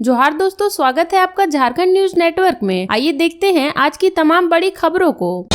जोहार दोस्तों, स्वागत है आपका झारखंड न्यूज नेटवर्क में। आइए देखते हैं आज की तमाम बड़ी खबरों को।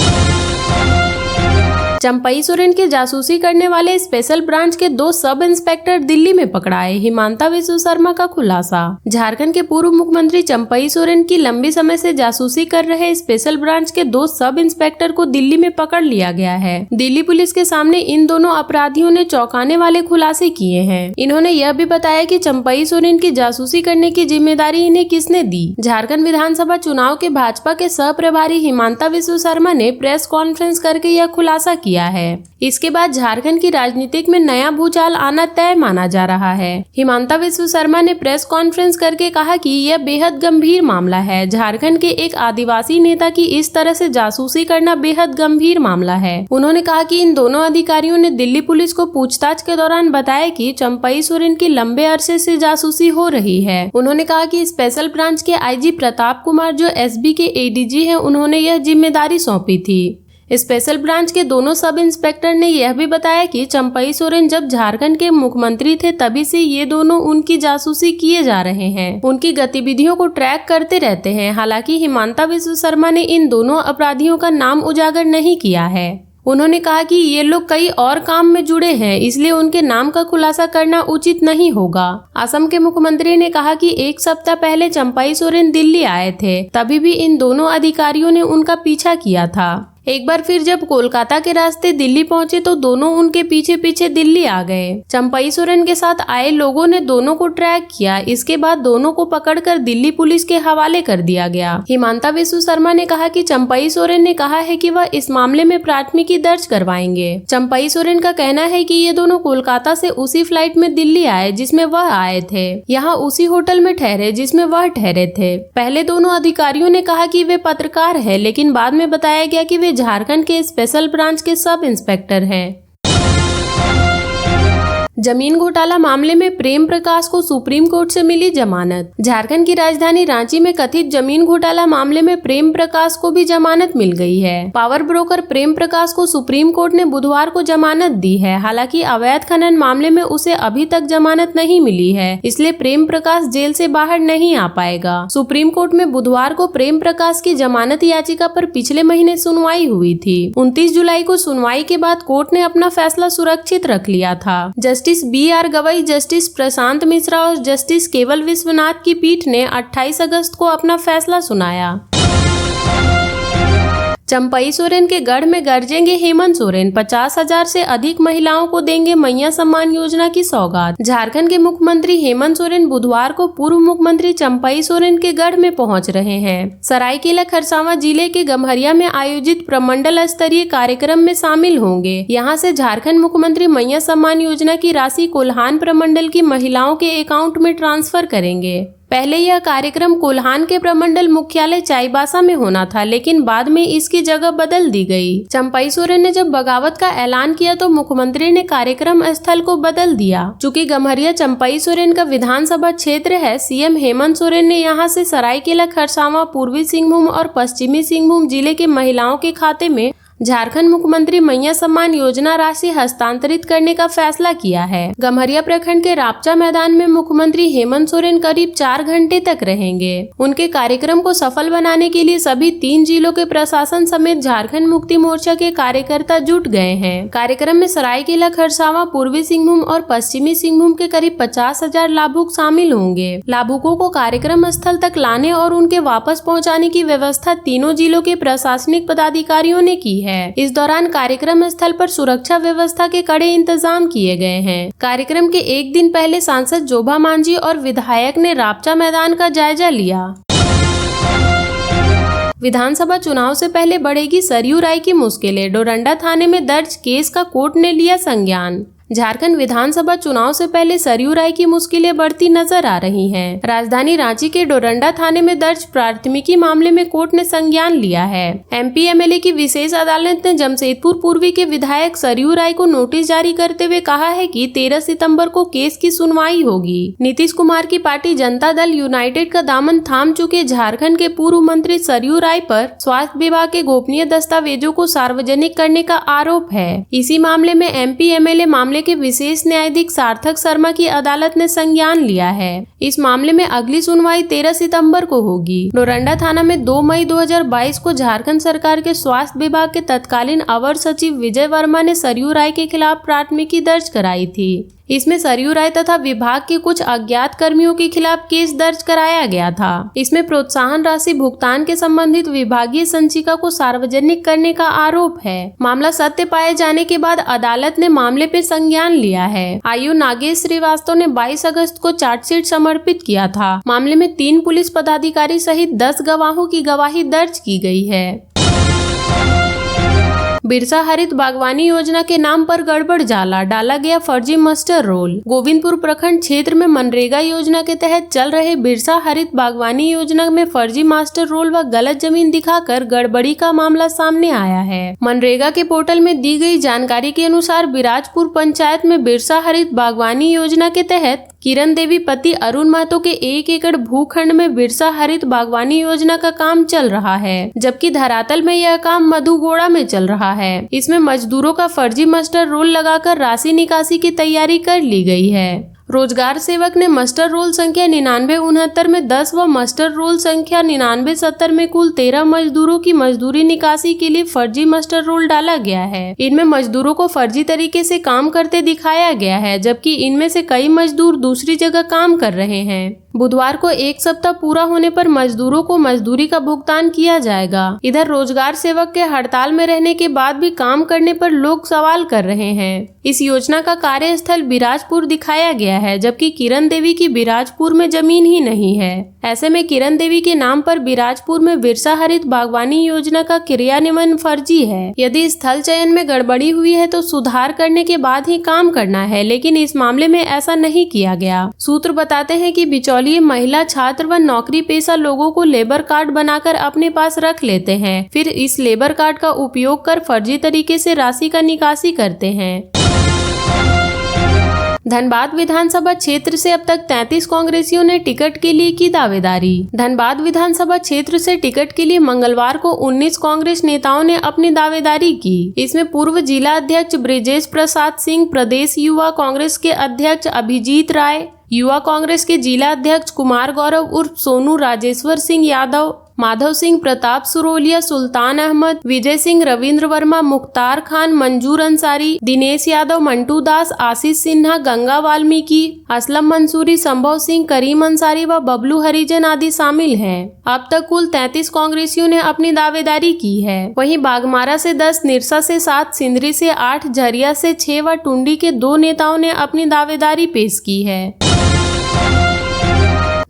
चंपई सोरेन की जासूसी करने वाले स्पेशल ब्रांच के 2 सब इंस्पेक्टर दिल्ली में पकड़ाए, हिमांता विश्व शर्मा का खुलासा। झारखंड के पूर्व मुख्यमंत्री चंपई सोरेन की लंबी समय से जासूसी कर रहे स्पेशल ब्रांच के 2 सब इंस्पेक्टर को दिल्ली में पकड़ लिया गया है। दिल्ली पुलिस के सामने इन दोनों अपराधियों ने चौंकाने वाले खुलासे किए हैं। इन्होंने यह भी बताया कि चंपई सोरेन की जासूसी करने की जिम्मेदारी इन्हें किसने दी। झारखंड विधानसभा चुनाव के भाजपा के सह प्रभारी हिमांता विश्व शर्मा ने प्रेस कॉन्फ्रेंस करके यह खुलासा किया है। इसके बाद झारखंड की राजनीतिक में नया भूचाल आना तय माना जा रहा है। हिमांता विश्व शर्मा ने प्रेस कॉन्फ्रेंस करके कहा कि यह बेहद गंभीर मामला है। झारखंड के एक आदिवासी नेता की इस तरह से जासूसी करना बेहद गंभीर मामला है। उन्होंने कहा कि इन दोनों अधिकारियों ने दिल्ली पुलिस को पूछताछ के दौरान बताया कि चंपई सोरेन की लंबे अरसे से जासूसी हो रही है। उन्होंने कहा कि स्पेशल ब्रांच के आईजी प्रताप कुमार, जो एसबी के एडीजी हैं, उन्होंने यह जिम्मेदारी सौंपी थी। स्पेशल ब्रांच के दोनों सब इंस्पेक्टर ने यह भी बताया कि चंपई सोरेन जब झारखंड के मुख्यमंत्री थे तभी से ये दोनों उनकी जासूसी किए जा रहे हैं, उनकी गतिविधियों को ट्रैक करते रहते हैं। हालांकि हिमांता विश्व शर्मा ने इन दोनों अपराधियों का नाम उजागर नहीं किया है। उन्होंने कहा कि ये लोग कई और काम में जुड़े हैं, इसलिए उनके नाम का खुलासा करना उचित नहीं होगा। असम के मुख्यमंत्री ने कहा कि 1 सप्ताह पहले चंपई सोरेन दिल्ली आए थे, तभी भी इन दोनों अधिकारियों ने उनका पीछा किया था। एक बार फिर जब कोलकाता के रास्ते दिल्ली पहुंचे तो दोनों उनके पीछे पीछे दिल्ली आ गए। चंपई सोरेन के साथ आए लोगों ने दोनों को ट्रैक किया। इसके बाद दोनों को पकड़कर दिल्ली पुलिस के हवाले कर दिया गया। हिमांता विश्व शर्मा ने कहा कि चंपई सोरेन ने कहा है कि वह इस मामले में प्राथमिकी दर्ज करवाएंगे। चंपई सोरेन का कहना है कि ये दोनों कोलकाता से उसी फ्लाइट में दिल्ली आए जिसमें वह आए थे, यहाँ उसी होटल में ठहरे जिसमें वह ठहरे थे। पहले दोनों अधिकारियों ने कहा कि वे पत्रकार है, लेकिन बाद में बताया गया कि वे झारखंड के स्पेशल ब्रांच के सब इंस्पेक्टर हैं। जमीन घोटाला मामले में प्रेम प्रकाश को सुप्रीम कोर्ट से मिली जमानत। झारखंड की राजधानी रांची में कथित जमीन घोटाला मामले में प्रेम प्रकाश को भी जमानत मिल गई है। पावर ब्रोकर प्रेम प्रकाश को सुप्रीम कोर्ट ने बुधवार को जमानत दी है। हालांकि अवैध खनन मामले में उसे अभी तक जमानत नहीं मिली है, इसलिए प्रेम प्रकाश जेल से बाहर नहीं आ पाएगा। सुप्रीम कोर्ट में बुधवार को प्रेम प्रकाश की जमानत याचिका पर पिछले महीने सुनवाई हुई थी। 29 जुलाई को सुनवाई के बाद कोर्ट ने अपना फैसला सुरक्षित रख लिया था। Justice BR Gavai, justice Prashant Mishra और जस्टिस केवल विश्वनाथ की पीठ ने 28 अगस्त को अपना फैसला सुनाया। चंपई सोरेन के गढ़ में गरजेंगे हेमंत सोरेन, 50,000 से अधिक महिलाओं को देंगे मैया सम्मान योजना की सौगात। झारखंड के मुख्यमंत्री हेमंत सोरेन बुधवार को पूर्व मुख्यमंत्री चंपई सोरेन के गढ़ में पहुंच रहे हैं। सरायकेला खरसावां जिले के गम्हरिया में आयोजित प्रमंडल स्तरीय कार्यक्रम में शामिल होंगे। यहां से झारखंड मुख्यमंत्री मैया सम्मान योजना की राशि कोल्हान प्रमंडल की महिलाओं के अकाउंट में ट्रांसफर करेंगे। पहले यह कार्यक्रम कोल्हान के प्रमंडल मुख्यालय चाईबासा में होना था, लेकिन बाद में इसकी जगह बदल दी गई। चंपई सोरेन ने जब बगावत का ऐलान किया तो मुख्यमंत्री ने कार्यक्रम स्थल को बदल दिया। चूँकि गम्हरिया चंपई सोरेन का विधानसभा क्षेत्र है, सीएम हेमंत सोरेन ने यहां से सरायकेला खरसावां, पूर्वी सिंहभूम और पश्चिमी सिंहभूम जिले के महिलाओं के खाते में झारखंड मुख्यमंत्री मैया सम्मान योजना राशि हस्तांतरित करने का फैसला किया है। गम्हरिया प्रखंड के रापचा मैदान में मुख्यमंत्री हेमंत सोरेन करीब 4 घंटे तक रहेंगे। उनके कार्यक्रम को सफल बनाने के लिए सभी 3 जिलों के प्रशासन समेत झारखंड मुक्ति मोर्चा के कार्यकर्ता जुट गए हैं। कार्यक्रम में सरायकेला खरसावां, पूर्वी सिंहभूम और पश्चिमी सिंहभूम के करीब 50,000 लाभुक शामिल होंगे। लाभुकों को कार्यक्रम स्थल तक लाने और उनके वापस पहुँचाने की व्यवस्था तीनों जिलों के प्रशासनिक पदाधिकारियों ने की है। इस दौरान कार्यक्रम स्थल पर सुरक्षा व्यवस्था के कड़े इंतजाम किए गए हैं। कार्यक्रम के एक दिन पहले सांसद जोभा मांझी और विधायक ने रापचा मैदान का जायजा लिया। विधानसभा चुनाव से पहले बढ़ेगी सरयू राय की मुश्किलें, डोरंडा थाने में दर्ज केस का कोर्ट ने लिया संज्ञान। झारखंड विधानसभा चुनाव से पहले सरयू राय की मुश्किलें बढ़ती नजर आ रही हैं। राजधानी रांची के डोरंडा थाने में दर्ज प्राथमिकी मामले में कोर्ट ने संज्ञान लिया है। MP MLA की विशेष अदालत ने जमशेदपुर पूर्वी के विधायक सरयू राय को नोटिस जारी करते हुए कहा है कि 13 सितंबर को केस की सुनवाई होगी। नीतीश कुमार की पार्टी जनता दल यूनाइटेड का दामन थाम चुके झारखंड के पूर्व मंत्री सरयू राय पर स्वास्थ्य विभाग के गोपनीय दस्तावेजों को सार्वजनिक करने का आरोप है। इसी मामले में MP MLA मामले के विशेष न्यायाधीश सार्थक शर्मा की अदालत ने संज्ञान लिया है। इस मामले में अगली सुनवाई 13 सितंबर को होगी। डोरंडा थाना में 2 मई 2022 को झारखंड सरकार के स्वास्थ्य विभाग के तत्कालीन अवर सचिव विजय वर्मा ने सरयू राय के खिलाफ प्राथमिकी दर्ज कराई थी। इसमें सरयू राय तथा विभाग के कुछ अज्ञात कर्मियों के खिलाफ केस दर्ज कराया गया था। इसमें प्रोत्साहन राशि भुगतान के संबंधित विभागीय संचिका को सार्वजनिक करने का आरोप है। मामला सत्य पाए जाने के बाद अदालत ने मामले पे संज्ञान लिया है। आयु नागेश श्रीवास्तव ने 22 अगस्त को चार्जशीट समर्पित किया था। मामले में 3 पुलिस पदाधिकारी सहित 10 गवाहों की गवाही दर्ज की गई है। बिरसा हरित बागवानी योजना के नाम पर गड़बड़ जाला, डाला गया फर्जी मास्टर रोल। गोविंदपुर प्रखंड क्षेत्र में मनरेगा योजना के तहत चल रहे बिरसा हरित बागवानी योजना में फर्जी मास्टर रोल व गलत जमीन दिखाकर गड़बड़ी का मामला सामने आया है। मनरेगा के पोर्टल में दी गई जानकारी के अनुसार बिराजपुर पंचायत में बिरसा हरित बागवानी योजना के तहत किरण देवी पति अरुण महतो के 1 एकड़ भूखंड में बिरसा हरित बागवानी योजना का काम चल रहा है, जबकि धरातल में यह काम मधुगोड़ा में चल रहा है। इसमें मजदूरों का फर्जी मास्टर रोल लगाकर राशि निकासी की तैयारी कर ली गई है। रोजगार सेवक ने मास्टर रोल संख्या 9969 में 10 व मास्टर रोल संख्या 9970 में कुल 13 मजदूरों की मजदूरी निकासी के लिए फर्जी मास्टर रोल डाला गया है। इनमें मजदूरों को फर्जी तरीके से काम करते दिखाया गया है, जबकि इनमें से कई मजदूर दूसरी जगह काम कर रहे हैं। बुधवार को 1 सप्ताह पूरा होने पर मजदूरों को मजदूरी का भुगतान किया जाएगा। इधर रोजगार सेवक के हड़ताल में रहने के बाद भी काम करने पर लोग सवाल कर रहे हैं। इस योजना का कार्यस्थल बिराजपुर दिखाया गया है, जबकि किरण देवी की बिराजपुर में जमीन ही नहीं है। ऐसे में किरण देवी के नाम पर बिराजपुर में बिरसा हरित बागवानी योजना का क्रियान्वयन फर्जी है। यदि स्थल चयन में गड़बड़ी हुई है तो सुधार करने के बाद ही काम करना है, लेकिन इस मामले में ऐसा नहीं किया गया। सूत्र बताते हैं कि बिचौलिए महिला छात्र व नौकरी पेशा लोगों को लेबर कार्ड बनाकर अपने पास रख लेते हैं, फिर इस लेबर कार्ड का उपयोग कर फर्जी तरीके से राशि का निकासी करते हैं। धनबाद विधानसभा क्षेत्र से अब तक 33 कांग्रेसियों ने टिकट के लिए की दावेदारी। धनबाद विधानसभा क्षेत्र से टिकट के लिए मंगलवार को 19 कांग्रेस नेताओं ने अपनी दावेदारी की। इसमें पूर्व जिला अध्यक्ष ब्रिजेश प्रसाद सिंह, प्रदेश युवा कांग्रेस के अध्यक्ष अभिजीत राय, युवा कांग्रेस के जिला अध्यक्ष कुमार गौरव उर्फ सोनू, राजेश्वर सिंह यादव, माधव सिंह, प्रताप सुरोलिया, सुल्तान अहमद, विजय सिंह, रविंद्र वर्मा, मुख्तार खान, मंजूर अंसारी, दिनेश यादव, मंटू दास, आशीष सिन्हा, गंगा वाल्मीकि, असलम मंसूरी, संभव सिंह, करीम अंसारी व बबलू हरिजन आदि शामिल हैं। अब तक कुल 33 कांग्रेसियों ने अपनी दावेदारी की है। वहीं बागमारा से 10, निरसा से 7, सिंदरी से 8, झरिया से 6 व टुंडी के 2 नेताओं ने अपनी दावेदारी पेश की है।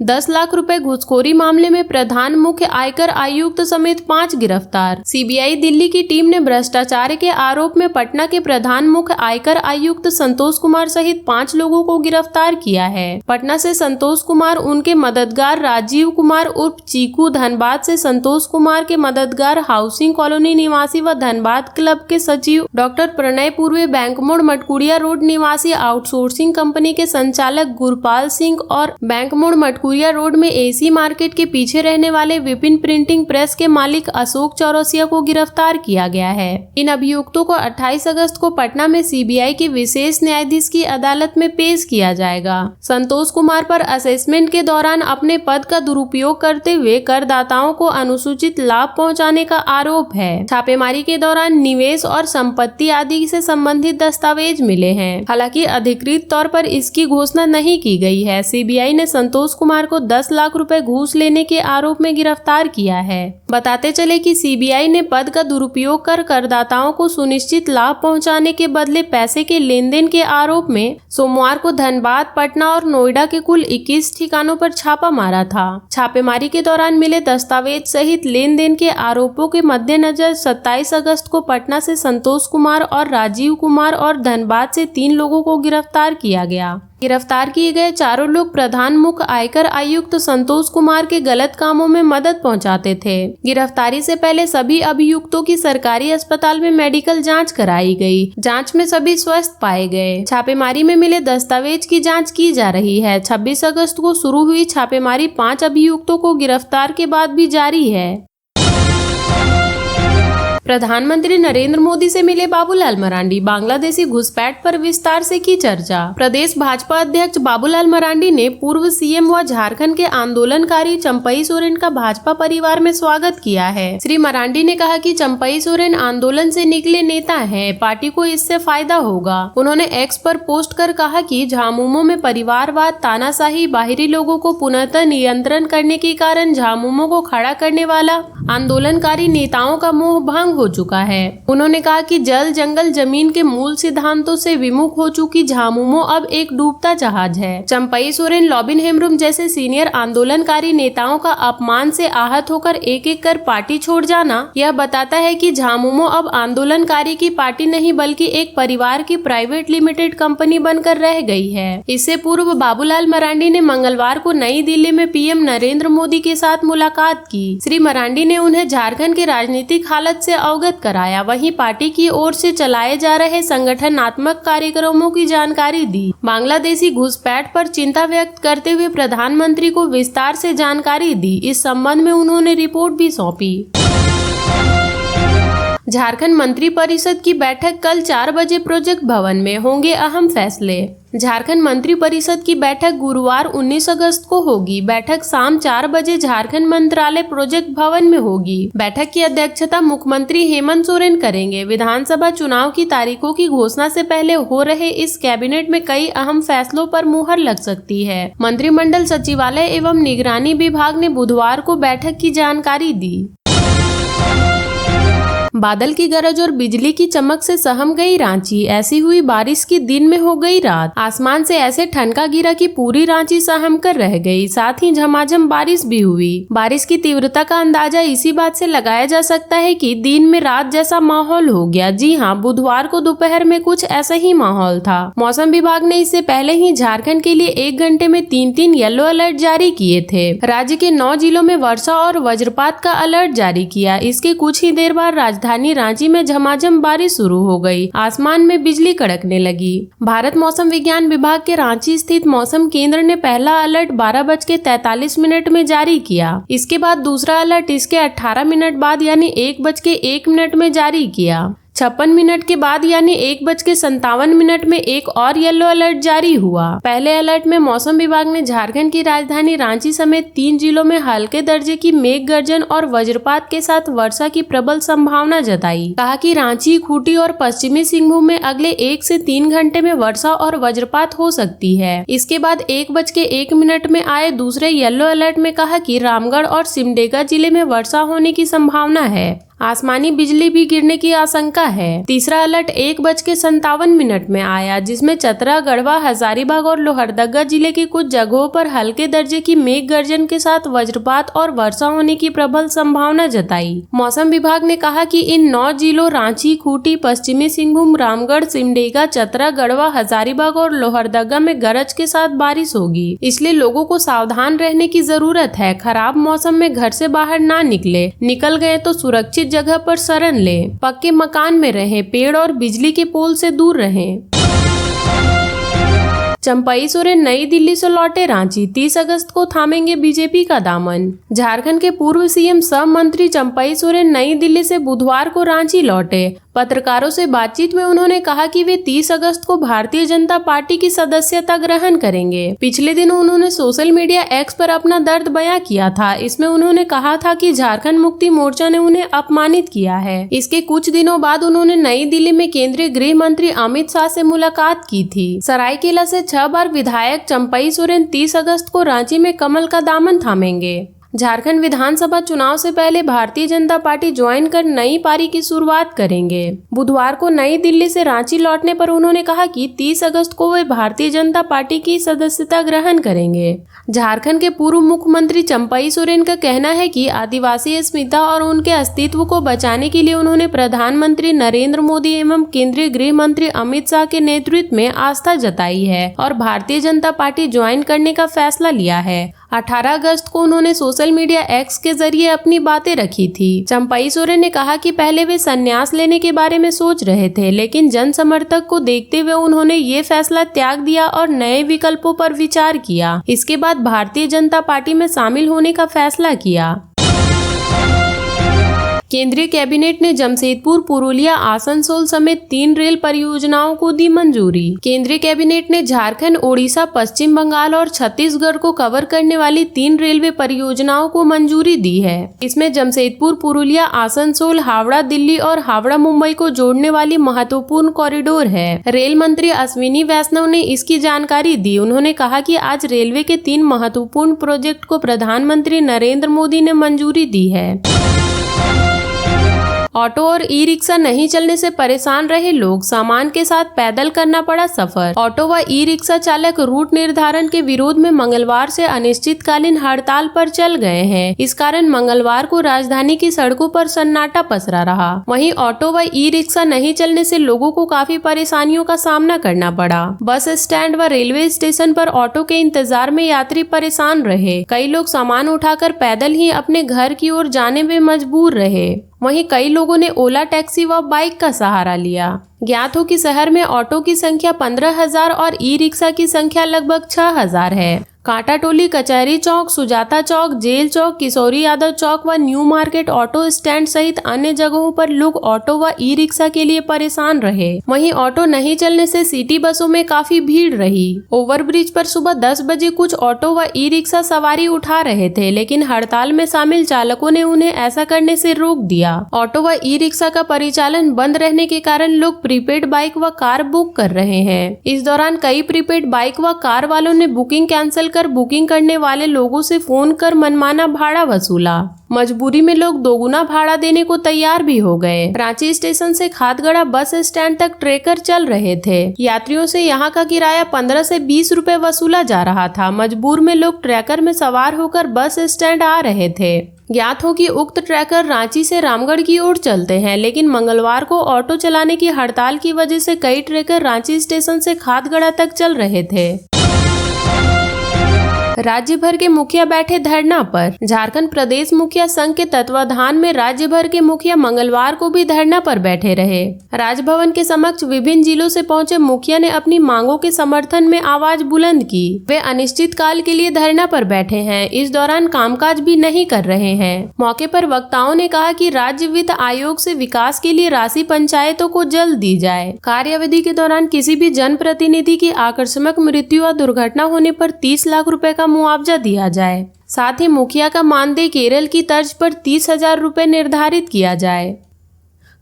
10 लाख रुपए घूसखोरी मामले में प्रधान मुख्य आयकर आयुक्त समेत 5 गिरफ्तार। सीबीआई दिल्ली की टीम ने भ्रष्टाचार के आरोप में पटना के प्रधान मुख्य आयकर आयुक्त संतोष कुमार सहित 5 लोगों को गिरफ्तार किया है। पटना से संतोष कुमार, उनके मददगार राजीव कुमार उर्फ चीकू, धनबाद से संतोष कुमार के मददगार हाउसिंग कॉलोनी निवासी व धनबाद क्लब के सचिव डॉक्टर प्रणय पूर्वे, बैंक मोड़ मटकुड़िया रोड निवासी आउटसोर्सिंग कंपनी के संचालक गुरपाल सिंह और बैंक मोड़ मटकुड़िया रोड में एसी मार्केट के पीछे रहने वाले विपिन प्रिंटिंग प्रेस के मालिक अशोक चौरसिया को गिरफ्तार किया गया है। इन अभियुक्तों को 28 अगस्त को पटना में सीबीआई के विशेष न्यायाधीश की अदालत में पेश किया जाएगा। संतोष कुमार पर असेसमेंट के दौरान अपने पद का दुरुपयोग करते हुए करदाताओं को अनुसूचित लाभ पहुंचाने का आरोप है। छापेमारी के दौरान निवेश और संपत्ति आदि से संबंधित दस्तावेज मिले हैं। हालांकि अधिकृत तौर पर इसकी घोषणा नहीं की गई है। सीबीआई ने संतोष कुमार को 10 लाख रुपए घूस लेने के आरोप में गिरफ्तार किया है। बताते चले कि सीबीआई ने पद का दुरुपयोग कर करदाताओं को सुनिश्चित लाभ पहुंचाने के बदले पैसे के लेन देन के आरोप में सोमवार को धनबाद, पटना और नोएडा के कुल 21 ठिकानों पर छापा मारा था। छापेमारी के दौरान मिले दस्तावेज सहित लेन देन के आरोपों के मद्देनजर 27 अगस्त को पटना से संतोष कुमार और राजीव कुमार और धनबाद से 3 लोगों को गिरफ्तार किया गया। गिरफ्तार किए गए चारों लोग प्रधान मुख्य आयकर आयुक्त संतोष कुमार के गलत कामों में मदद पहुंचाते थे। गिरफ्तारी से पहले सभी अभियुक्तों की सरकारी अस्पताल में मेडिकल जांच कराई गई। जांच में सभी स्वस्थ पाए गए। छापेमारी में मिले दस्तावेज की जांच की जा रही है। 26 अगस्त को शुरू हुई छापेमारी 5 अभियुक्तों को गिरफ्तार के बाद भी जारी है। प्रधानमंत्री नरेंद्र मोदी से मिले बाबूलाल मरांडी, बांग्लादेशी घुसपैठ पर विस्तार से की चर्चा। प्रदेश भाजपा अध्यक्ष बाबूलाल मरांडी ने पूर्व सीएम व झारखंड के आंदोलनकारी चंपई सोरेन का भाजपा परिवार में स्वागत किया है। श्री मरांडी ने कहा कि चंपई सोरेन आंदोलन से निकले नेता हैं, पार्टी को इससे फायदा होगा। उन्होंने एक्स पर पोस्ट कर कहा कि झामुमो में परिवारवाद, तानाशाही, बाहरी लोगों को पुनः नियंत्रण करने के कारण झामुमो को खड़ा करने वाला आंदोलनकारी नेताओं का मोह भंग हो चुका है। उन्होंने कहा कि जल, जंगल, जमीन के मूल सिद्धांतों से विमुख हो चुकी झामुमो अब एक डूबता जहाज है। चंपई सोरेन, लॉबिन हेम्ब्रुम जैसे सीनियर आंदोलनकारी नेताओं का अपमान से आहत होकर एक एक कर पार्टी छोड़ जाना यह बताता है कि झामुमो अब आंदोलनकारी की पार्टी नहीं बल्कि एक परिवार की प्राइवेट लिमिटेड कंपनी बनकर रह गई है। इससे पूर्व बाबूलाल मरांडी ने मंगलवार को नई दिल्ली में पीएम नरेंद्र मोदी के साथ मुलाकात की। श्री मरांडी ने उन्हें झारखंड की राजनीतिक हालत से अवगत कराया। वहीं पार्टी की ओर से चलाए जा रहे संगठनात्मक कार्यक्रमों की जानकारी दी। बांग्लादेशी घुसपैठ पर चिंता व्यक्त करते हुए प्रधानमंत्री को विस्तार से जानकारी दी। इस संबंध में उन्होंने रिपोर्ट भी सौंपी। झारखंड मंत्रिपरिषद की बैठक कल 4 बजे प्रोजेक्ट भवन में, होंगे अहम फैसले। झारखंड मंत्रिपरिषद की बैठक गुरुवार 19 अगस्त को होगी। बैठक शाम 4 बजे झारखंड मंत्रालय प्रोजेक्ट भवन में होगी। बैठक की अध्यक्षता मुख्यमंत्री हेमंत सोरेन करेंगे। विधानसभा चुनाव की तारीखों की घोषणा से पहले हो रहे इस कैबिनेट में कई अहम फैसलों पर मुहर लग सकती है। मंत्रिमंडल सचिवालय एवं निगरानी विभाग ने बुधवार को बैठक की जानकारी दी। बादल की गरज और बिजली की चमक से सहम गई रांची। ऐसी हुई बारिश की दिन में हो गई रात। आसमान से ऐसे ठनका गिरा कि पूरी रांची सहम कर रह गई। साथ ही झमाझम बारिश भी हुई। बारिश की तीव्रता का अंदाजा इसी बात से लगाया जा सकता है कि दिन में रात जैसा माहौल हो गया। जी हां, बुधवार को दोपहर में कुछ ऐसा ही माहौल था। मौसम विभाग ने इससे पहले ही झारखंड के लिए 1 घंटे में 3 येलो अलर्ट जारी किए थे। राज्य के 9 जिलों में वर्षा और वज्रपात का अलर्ट जारी किया। इसके कुछ ही देर बाद राजधानी रांची में झमाझम बारिश शुरू हो गई। आसमान में बिजली कड़कने लगी। भारत मौसम विज्ञान विभाग के रांची स्थित मौसम केंद्र ने पहला अलर्ट 12:43 में जारी किया। इसके बाद दूसरा अलर्ट इसके 18 मिनट बाद यानी 1:01 में जारी किया। 56 मिनट के बाद यानी 1:57 में एक और येलो अलर्ट जारी हुआ। पहले अलर्ट में मौसम विभाग ने झारखंड की राजधानी रांची समेत 3 जिलों में हल्के दर्जे की मेघ गर्जन और वज्रपात के साथ वर्षा की प्रबल संभावना जताई। कहा कि रांची, खूंटी और पश्चिमी सिंहभूम में अगले 1 से 3 घंटे में वर्षा और वज्रपात हो सकती है। इसके बाद 1:01 में आए दूसरे येलो अलर्ट में कहा कि रामगढ़ और सिमडेगा जिले में वर्षा होने की संभावना है। आसमानी बिजली भी गिरने की आशंका है। तीसरा अलर्ट 1:57 में आया, जिसमें चतरा, गढ़वा, हजारीबाग और लोहरदगा जिले की कुछ जगहों पर हल्के दर्जे की मेघ गर्जन के साथ वज्रपात और वर्षा होने की प्रबल संभावना जताई। मौसम विभाग ने कहा कि इन 9 जिलों रांची, खूंटी, पश्चिमी सिंहभूम, रामगढ़, सिमडेगा, चतरा, गढ़वा, हजारीबाग और लोहरदगा में गरज के साथ बारिश होगी। इसलिए लोगों को सावधान रहने की जरूरत है। खराब मौसम में घर से बाहर ना निकल गए तो सुरक्षित जगह पर शरण लें। पक्के मकान में रहें। पेड़ और बिजली के पोल से दूर रहें। चंपई सोरेन नई दिल्ली से लौटे रांची। 30 अगस्त को थामेंगे बीजेपी का दामन। झारखंड के पूर्व सीएम सह मंत्री चंपई सोरेन नई दिल्ली से बुधवार को रांची लौटे। पत्रकारों से बातचीत में उन्होंने कहा कि वे 30 अगस्त को भारतीय जनता पार्टी की सदस्यता ग्रहण करेंगे। पिछले दिन उन्होंने सोशल मीडिया एक्स पर अपना दर्द बयां किया था। इसमें उन्होंने कहा था कि झारखंड मुक्ति मोर्चा ने उन्हें अपमानित किया है। इसके कुछ दिनों बाद उन्होंने नई दिल्ली में केंद्रीय गृह मंत्री अमित शाह से मुलाकात की थी। सरायकेला से 6 बार विधायक चंपई सोरेन 30 अगस्त को रांची में कमल का दामन थामेंगे। झारखंड विधानसभा चुनाव से पहले भारतीय जनता पार्टी ज्वाइन कर नई पारी की शुरुआत करेंगे। बुधवार को नई दिल्ली से रांची लौटने पर उन्होंने कहा कि 30 अगस्त को वे भारतीय जनता पार्टी की सदस्यता ग्रहण करेंगे। झारखंड के पूर्व मुख्यमंत्री चंपई सोरेन का कहना है कि आदिवासी अस्मिता और उनके अस्तित्व को बचाने के लिए उन्होंने प्रधानमंत्री नरेंद्र मोदी एवं केंद्रीय गृह मंत्री अमित शाह के नेतृत्व में आस्था जताई है और भारतीय जनता पार्टी ज्वाइन करने का फैसला लिया है। 18 अगस्त को उन्होंने सोशल मीडिया एक्स के जरिए अपनी बातें रखी थी। चंपई सोरेन ने कहा कि पहले वे संन्यास लेने के बारे में सोच रहे थे, लेकिन जन समर्थक को देखते हुए उन्होंने ये फैसला त्याग दिया और नए विकल्पों पर विचार किया। इसके बाद भारतीय जनता पार्टी में शामिल होने का फैसला किया। केंद्रीय कैबिनेट ने जमशेदपुर, पुरुलिया, आसनसोल समेत 3 रेल परियोजनाओं को दी मंजूरी। केंद्रीय कैबिनेट ने झारखंड, ओडिशा, पश्चिम बंगाल और छत्तीसगढ़ को कवर करने वाली 3 रेलवे परियोजनाओं को मंजूरी दी है। इसमें जमशेदपुर, पुरुलिया, आसनसोल, हावड़ा दिल्ली और हावड़ा मुंबई को जोड़ने वाली महत्वपूर्ण कॉरिडोर है। रेल मंत्री अश्विनी वैष्णव ने इसकी जानकारी दी। उन्होंने कहा कि आज रेलवे के 3 महत्वपूर्ण प्रोजेक्ट को प्रधानमंत्री नरेंद्र मोदी ने मंजूरी दी है। ऑटो और ई रिक्शा नहीं चलने से परेशान रहे लोग, सामान के साथ पैदल करना पड़ा सफर। ऑटो व ई रिक्शा चालक रूट निर्धारण के विरोध में मंगलवार से अनिश्चितकालीन हड़ताल पर चल गए हैं। इस कारण मंगलवार को राजधानी की सड़कों पर सन्नाटा पसरा रहा। वहीं ऑटो व ई रिक्शा नहीं चलने से लोगों को काफी परेशानियों का सामना करना पड़ा। बस स्टैंड व रेलवे स्टेशन पर ऑटो के इंतजार में यात्री परेशान रहे। कई लोग सामान उठाकर पैदल ही अपने घर की ओर जाने में मजबूर रहे। वहीं कई लोगों ने ओला, टैक्सी व बाइक का सहारा लिया। ज्ञात हो कि शहर में ऑटो की संख्या 15,000 और ई रिक्शा की संख्या लगभग 6,000 है। कांटा टोली, कचहरी चौक, सुजाता चौक, जेल चौक, किशोरी यादव चौक व न्यू मार्केट ऑटो स्टैंड सहित अन्य जगहों पर लोग ऑटो व ई रिक्शा के लिए परेशान रहे। वहीं ऑटो नहीं चलने से सिटी बसों में काफी भीड़ रही। ओवरब्रिज पर सुबह 10 बजे कुछ ऑटो व ई रिक्शा सवारी उठा रहे थे, लेकिन हड़ताल में शामिल चालकों ने उन्हें ऐसा करने से रोक दिया। ऑटो व ई रिक्शा का परिचालन बंद रहने के कारण लोग प्रीपेड बाइक व कार बुक कर रहे हैं। इस दौरान कई प्रीपेड बाइक व कार वालों ने बुकिंग कैंसिल कर बुकिंग करने वाले लोगों से फोन कर मनमाना भाड़ा वसूला। मजबूरी में लोग दोगुना भाड़ा देने को तैयार भी हो गए। रांची स्टेशन से खादगड़ा बस स्टैंड तक ट्रेकर चल रहे थे। यात्रियों से यहां का किराया 15 से 20 रुपए वसूला जा रहा था। मजबूर में लोग ट्रैकर में सवार होकर बस स्टैंड आ रहे थे। ज्ञात हो कि उक्त ट्रैकर रांची से रामगढ़ की ओर चलते हैं, लेकिन मंगलवार को ऑटो चलाने की हड़ताल की वजह से कई ट्रैकर रांची स्टेशन से खादगड़ा तक चल रहे थे। राज्य भर के मुखिया बैठे धरना पर। झारखंड प्रदेश मुखिया संघ के तत्वाधान में राज्य भर के मुखिया मंगलवार को भी धरना पर बैठे रहे। राजभवन के समक्ष विभिन्न जिलों से पहुंचे मुखिया ने अपनी मांगों के समर्थन में आवाज बुलंद की। वे अनिश्चित काल के लिए धरना पर बैठे हैं। इस दौरान कामकाज भी नहीं कर रहे हैं। मौके पर वक्ताओं ने कहा कि राज्य वित्त आयोग से विकास के लिए राशि पंचायतों को जल्द दी जाए। कार्यावधि के दौरान किसी भी जनप्रतिनिधि की आकस्मिक मृत्यु या दुर्घटना होने पर 30 लाख रुपए का मुआवजा दिया जाए। साथ ही मुखिया का मानदेय केरल की तर्ज पर 30,000 रुपए निर्धारित किया जाए।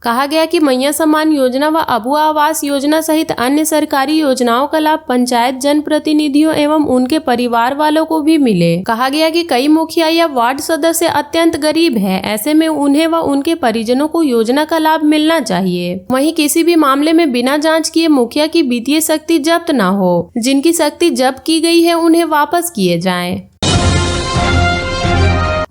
कहा गया कि मैया सम्मान योजना व अबुआ आवास योजना सहित अन्य सरकारी योजनाओं का लाभ पंचायत जनप्रतिनिधियों एवं उनके परिवार वालों को भी मिले। कहा गया कि कई मुखिया या वार्ड सदस्य अत्यंत गरीब है, ऐसे में उन्हें व उनके परिजनों को योजना का लाभ मिलना चाहिए। वहीं किसी भी मामले में बिना जांच किए मुखिया की वित्तीय शक्ति जब्त न हो। जिनकी शक्ति जब्त की गई है उन्हें वापस किए जाएं।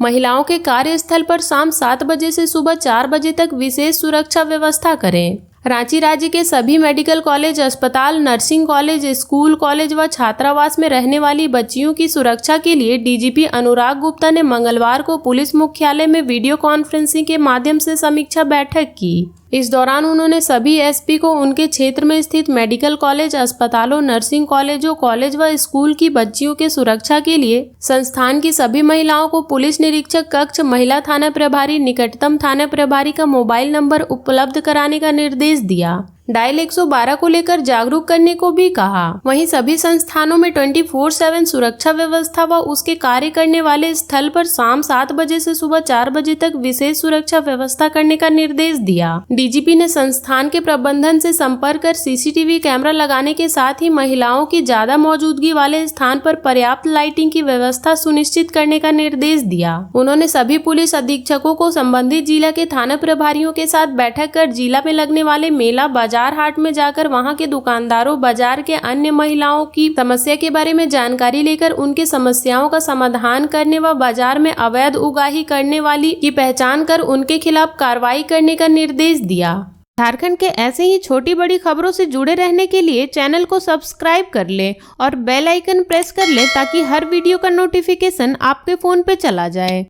महिलाओं के कार्यस्थल पर शाम 7 बजे से सुबह 4 बजे तक विशेष सुरक्षा व्यवस्था करें। रांची राज्य के सभी मेडिकल कॉलेज, अस्पताल, नर्सिंग कॉलेज, स्कूल, कॉलेज व छात्रावास में रहने वाली बच्चियों की सुरक्षा के लिए डीजीपी अनुराग गुप्ता ने मंगलवार को पुलिस मुख्यालय में वीडियो कॉन्फ्रेंसिंग के माध्यम से समीक्षा बैठक की। इस दौरान उन्होंने सभी एसपी को उनके क्षेत्र में स्थित मेडिकल कॉलेज, अस्पतालों, नर्सिंग कॉलेजों, कॉलेज व स्कूल की बच्चियों के सुरक्षा के लिए संस्थान की सभी महिलाओं को पुलिस निरीक्षक कक्ष, महिला थाना प्रभारी, निकटतम थाना प्रभारी का मोबाइल नंबर उपलब्ध कराने का निर्देश दिया। डायल 112 को लेकर जागरूक करने को भी कहा। वहीं सभी संस्थानों में 24/7 सुरक्षा व्यवस्था व उसके कार्य करने वाले स्थल पर शाम 7 बजे से सुबह 4 बजे तक विशेष सुरक्षा व्यवस्था करने का निर्देश दिया। डीजीपी ने संस्थान के प्रबंधन से संपर्क कर सीसीटीवी कैमरा लगाने के साथ ही महिलाओं की ज्यादा मौजूदगी वाले स्थान पर पर्याप्त लाइटिंग की व्यवस्था सुनिश्चित करने का निर्देश दिया। उन्होंने सभी पुलिस अधीक्षकों को संबंधित जिला के थाना प्रभारियों के साथ बैठक कर जिला में लगने वाले मेला, बाजार, हाट में जाकर वहां के दुकानदारों, बाजार के अन्य महिलाओं की समस्या के बारे में जानकारी लेकर उनके समस्याओं का समाधान करने व बाजार में अवैध उगाही करने वाली की पहचान कर उनके खिलाफ कार्रवाई करने का निर्देश दिया। झारखंड के ऐसे ही छोटी बड़ी खबरों से जुड़े रहने के लिए चैनल को सब्सक्राइब कर ले और बेल आइकन प्रेस कर ले ताकि हर वीडियो का नोटिफिकेशन आपके फोन पे चला जाए।